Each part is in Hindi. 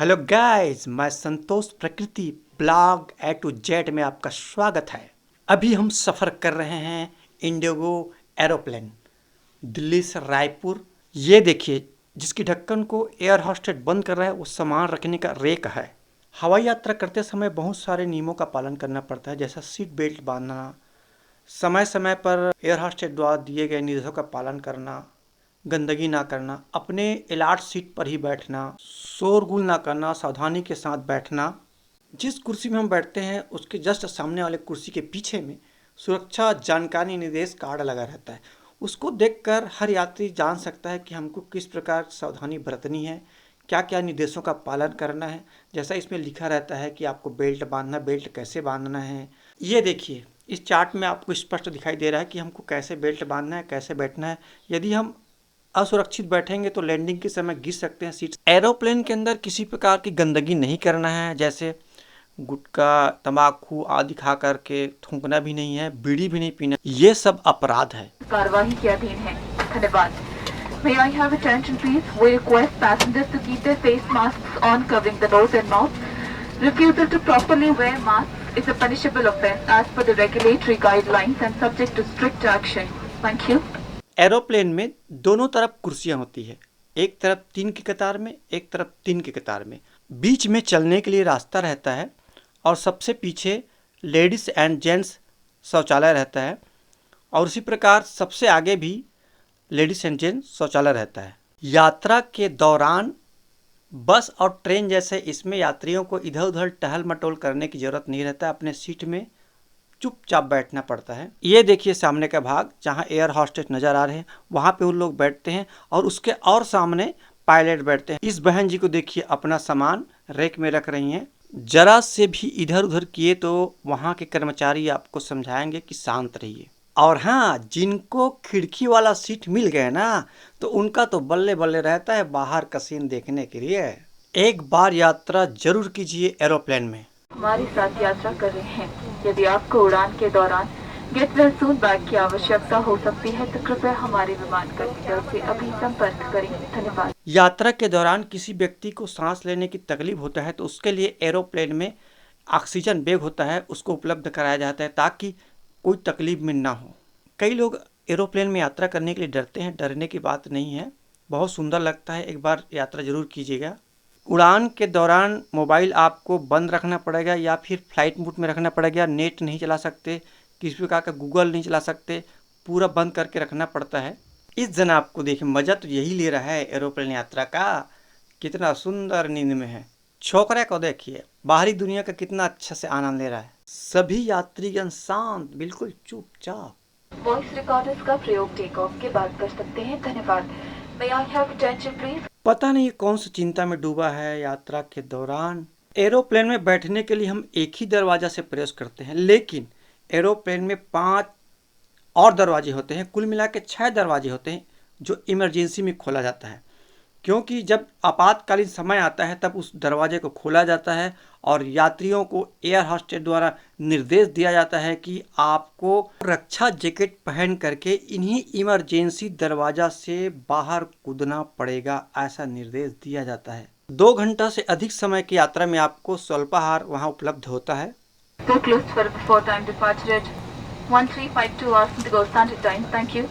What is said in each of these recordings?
हेलो गाइस, मैं संतोष प्रकृति ब्लॉग ए टू जेड में आपका स्वागत है। अभी हम सफ़र कर रहे हैं इंडिगो एरोप्लेन दिल्ली से रायपुर। ये देखिए, जिसकी ढक्कन को एयर होस्टेस बंद कर रहा है वो सामान रखने का रेक है। हवाई यात्रा करते समय बहुत सारे नियमों का पालन करना पड़ता है, जैसा सीट बेल्ट बांधना, समय समय पर एयर होस्टेस द्वारा दिए गए निर्देशों का पालन करना, गंदगी ना करना, अपने अलाट सीट पर ही बैठना, शोरगुल ना करना, सावधानी के साथ बैठना। जिस कुर्सी में हम बैठते हैं उसके जस्ट सामने वाले कुर्सी के पीछे में सुरक्षा जानकारी निर्देश कार्ड लगा रहता है। उसको देखकर हर यात्री जान सकता है कि हमको किस प्रकार सावधानी बरतनी है, क्या क्या निर्देशों का पालन करना है। जैसा इसमें लिखा रहता है कि आपको बेल्ट बांधना, बेल्ट कैसे बांधना है। ये देखिए, इस चार्ट में आपको स्पष्ट दिखाई दे रहा है कि हमको कैसे बेल्ट बांधना है, कैसे बैठना है। यदि हम असुरक्षित बैठेंगे तो लैंडिंग के समय गिर सकते हैं सीट। एरोप्लेन के अंदर किसी प्रकार की गंदगी नहीं करना है, जैसे गुटखा, तंबाकू आदि खा करके थूकना भी नहीं है, बीड़ी भी नहीं पीना, ये सब अपराध है। कार्यवाही के अधीन है। धन्यवाद। May I have attention please? We request passengers to keep their face masks on, covering the nose and mouth. Refusal to properly wear masks is a punishable offence as per the regulatory guidelines and subject to strict action. Thank you. Aeroplane में दोनों तरफ कुर्सियां होती है, एक तरफ 3 की कतार में, एक तरफ 3 की कतार में। बीच में चलने के लिए रास्ता रहता है और सबसे पीछे लेडीज एंड जेंट्स शौचालय रहता है, और उसी प्रकार सबसे आगे भी लेडीज एंड जेंट्स शौचालय रहता है। यात्रा के दौरान बस और ट्रेन जैसे इसमें यात्रियों को इधर उधर टहल मटोल करने की ज़रूरत नहीं रहता है, अपने सीट में चुपचाप बैठना पड़ता है। ये देखिए सामने का भाग जहाँ एयर होस्टेस नज़र आ रहे हैं, वहाँ पे उन लोग बैठते हैं और उसके और सामने पायलट बैठते हैं। इस बहन जी को देखिए अपना सामान रैक में रख रही हैं। जरा से भी इधर उधर किए तो वहाँ के कर्मचारी आपको समझाएंगे कि शांत रहिए। और हाँ, जिनको खिड़की वाला सीट मिल गए ना, तो उनका तो बल्ले बल्ले रहता है बाहर का सीन देखने के लिए। एक बार यात्रा जरूर कीजिए एरोप्लेन में। हमारे साथ यात्रा कर रहे हैं। यदि आपको उड़ान के दौरान गेट वेल सून बैग की आवश्यकता हो सकती है तो कृपया हमारे विमान कर्मी दल से अभी संपर्क करें। धन्यवाद। यात्रा के दौरान किसी व्यक्ति को सांस लेने की तकलीफ होता है तो उसके लिए एरोप्लेन में ऑक्सीजन बैग होता है, उसको उपलब्ध कराया जाता है ताकि कोई तकलीफ में ना हो। कई लोग एरोप्लेन में यात्रा करने के लिए डरते हैं, डरने की बात नहीं है, बहुत सुंदर लगता है। एक बार यात्रा जरूर कीजिएगा। उड़ान के दौरान मोबाइल आपको बंद रखना पड़ेगा या फिर फ्लाइट मोड में रखना पड़ेगा। नेट नहीं चला सकते, किसी प्रकार का गूगल नहीं चला सकते, पूरा बंद करके रखना पड़ता है। इस जनाब को देखिए, मज़ा तो यही ले रहा है एरोप्लेन यात्रा का, कितना सुंदर नींद में है। छोकरा को देखिए, बाहरी दुनिया का कितना अच्छा से आनंद ले रहा है। सभी यात्रीगण शांत, बिल्कुल चुपचाप। वॉइस रिकॉर्डर्स का प्रयोग टेक ऑफ के बाद कर सकते हैं। धन्यवाद। May I have attention please? पता नहीं कौन सी चिंता में डूबा है यात्रा के दौरान। एरोप्लेन में बैठने के लिए हम एक ही दरवाज़ा से प्रवेश करते हैं, लेकिन एरोप्लेन में 5 और दरवाजे होते हैं। कुल मिला के 6 दरवाजे होते हैं जो इमरजेंसी में खोला जाता है, क्योंकि जब आपातकालीन समय आता है तब उस दरवाजे को खोला जाता है और यात्रियों को एयर होस्टेस द्वारा निर्देश दिया जाता है कि आपको रक्षा जैकेट पहन करके इन्हीं इमरजेंसी दरवाजा से बाहर कूदना पड़ेगा, ऐसा निर्देश दिया जाता है। 2 घंटा से अधिक समय की यात्रा में आपको स्वल्पाहार वहां उपलब्ध होता है। So closed for before time departure at 1352 hours to go standard time. Thank you.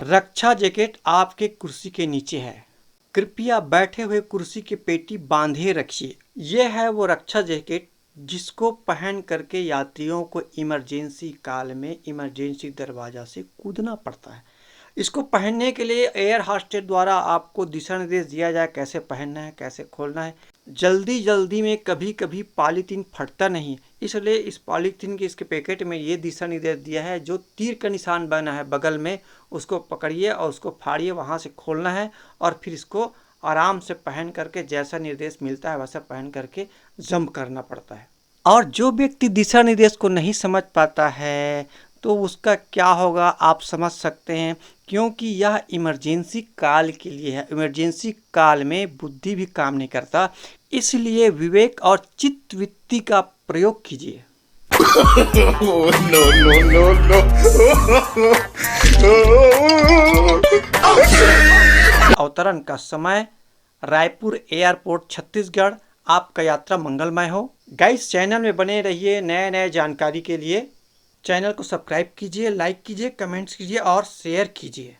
Raksha jacket आपके कुर्सी के नीचे है। कृपया बैठे हुए कुर्सी की पेटी बांधे रखिए। यह है वो रक्षा जैकेट जिसको पहन करके यात्रियों को इमरजेंसी काल में इमरजेंसी दरवाजा से कूदना पड़ता है। इसको पहनने के लिए एयर होस्टेस द्वारा आपको दिशा निर्देश दिया जाए कैसे पहनना है, कैसे खोलना है। जल्दी जल्दी में कभी कभी पॉलीथीन फटता नहीं, इसलिए इस पॉलीथीन के इसके पैकेट में ये दिशा निर्देश दिया है। जो तीर का निशान बना है बगल में, उसको पकड़िए और उसको फाड़िए, वहाँ से खोलना है और फिर इसको आराम से पहन करके जैसा निर्देश मिलता है वैसा पहन करके जंप करना पड़ता है। और जो व्यक्ति दिशा निर्देश को नहीं समझ पाता है तो उसका क्या होगा आप समझ सकते हैं, क्योंकि यह इमरजेंसी काल के लिए है। इमरजेंसी काल में बुद्धि भी काम नहीं करता, इसलिए विवेक और चित्तवृत्ति का प्रयोग कीजिए। अवतरण का समय रायपुर एयरपोर्ट छत्तीसगढ़ आपका यात्रा मंगलमय हो। गाइस, चैनल में बने रहिए नए नए जानकारी के लिए। चैनल को सब्सक्राइब कीजिए, लाइक कीजिए, कमेंट्स कीजिए और शेयर कीजिए।